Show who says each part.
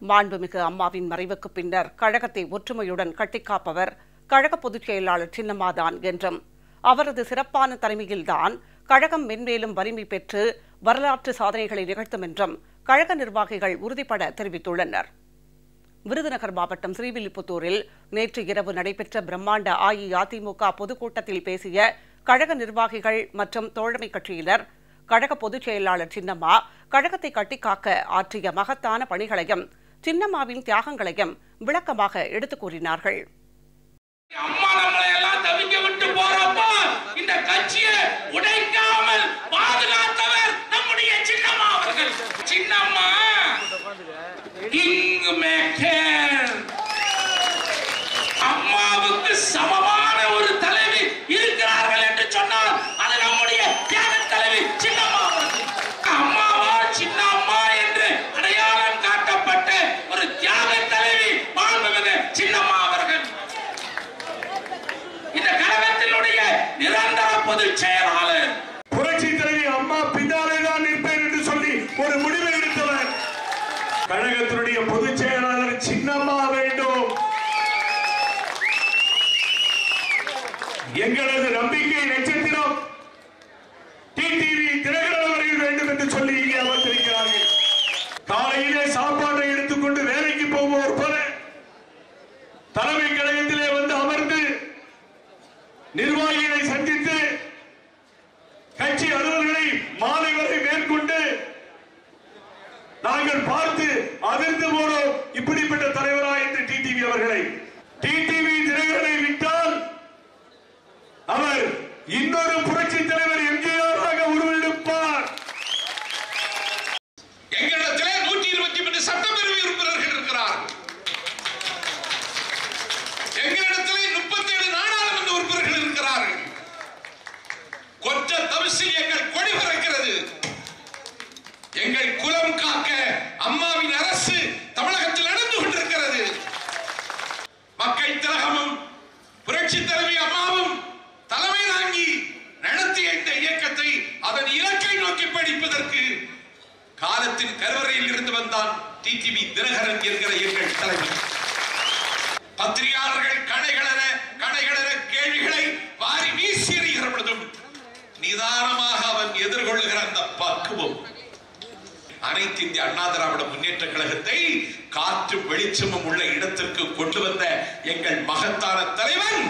Speaker 1: மாண்புமிகு அம்மாவின் மறைவுக்கு பின்னர் கழகத்தை ஒற்றுமையுடன் கட்டிக்காப்பவர் கழக பொதுச் செயலாளர் சின்னம்மாதான் என்றும் அவரது சிறப்பான தலைமையில்தான் கழகம் மென்மேலும் வலிமை பெற்று வரலாற்று சாதனைகளை நிகழ்த்தும் என்றும் கழக நிர்வாகிகள் உறுதிபட தெரிவித்துள்ளனர். விருதுநகர் மாவட்டம் ஸ்ரீவில்லிபுத்தூரில் நேற்று இரவு நடைபெற்ற பிரம்மாண்ட அஇஅதிமுக பொதுக்கூட்டத்தில் பேசிய கழக நிர்வாகிகள் மற்றும் தோழமை கட்சியினர் கழக பொதுச் செயலாளர் சின்னம்மா கழகத்தை கட்டிக்காக்க ஆற்றிய மகத்தான பணிகளையும் சின்னம்மாவின் தியாகங்களையும் விளக்கமாக எடுத்துக் கூறினார்கள்.
Speaker 2: அம்மா நம்மளை எல்லாம் தவிக்க விட்டு போறப்போ இந்த கட்சியை உடைக்காமல் பாதுகாத்தவர் நம்முடைய சின்னம்மா அவர்கள். சின்னம்மா கிங் மேக்கர். அம்மாவுக்கு சமமான ஒரு தலைவி இருக்கிறார்கள் என்று சொன்னால் அது நம்முடைய தியாக தலைவி சின்னம்மா அவர்கள். அம்மாவா சின்னம்மா என்று அடையாளம் காட்டப்பட்ட ஒரு தியாக தலைவி மாண்புமிகு சின்னம்மா அவர்கள். இந்த கழகத்தினுடைய நிரந்தர பொதுச் செயலாளர்.
Speaker 3: புரட்சி தலைவி அம்மா பின்னாலே தான் நிற்பேன் என்று சொல்லி ஒரு முடிவை எடுத்தவர். கழகத்தினுடைய பொதுச் செயலாளர் சின்னம்மா வேண்டும். எங்களது நம்பிக்கை நட்சத்திரம் டிடிவி தினகரன் அவர்கள் வேண்டும் என்று சொல்லி இங்கே அமர்ந்திருக்கிறார்கள். காலையிலே சாப்பாட்டை எடுத்துக்கொண்டு வேலைக்கு போவோர் போல தலைமை கழகத்திலே வந்து அமர்ந்து நிர்வாகிகளை சந்தித்து கட்சி அலுவலர்களை மாலை வரை மேற்கொண்டு நாங்கள் பார்த்து அதிர்ந்து போனோம். இப்படிப்பட்ட தலைவரா என்று டிடிவி அவர்களை. டிடிவி தினகரனை விட்டால் அவர் இன்னொரு புரட்சி தலைவர் எம்ஜிஆராக உருவெடுப்பார்.
Speaker 2: எங்களிடத்திலே 123 சட்டப்பேரவை உறுப்பினர்கள் இருக்கிறார். எங்களிடத்திலே 37 நாடாளுமன்ற உறுப்பினர்கள் இருக்கிறார்கள். கொற்ற தவிசில் எங்கள் கொடி பறக்கிறது. எங்கள் குலம் காக்க அம்மாவின் அரசு தமிழகத்தில் நடந்து கொண்டிருக்கிறது. மக்கள் திலகமும் புரட்சி தலைவி அம்மாவும் தலைமை தாங்கி நடத்திய இந்த இயக்கத்தை அதன் இலக்கை நோக்கி படிப்பதற்கு காலத்தின் கருவறையில் இருந்து வந்தான் டிடிவி தினகரன் என்கிற எங்கள் தலைவர். பத்திரிகையாளர்கள் கணைகளென கேள்விகளை வாரி வீசி எறிகிற பொழுதும் நிதானமாக அவன் எதிர்கொள்ளுகிற அந்த பக்குவம் அனைத்து இந்திய அண்ணா திராவிட முன்னேற்ற கழகத்தை காற்று வெளிச்சமும் உள்ள இடத்திற்கு கொண்டு வந்த எங்கள் மகத்தான தலைவன்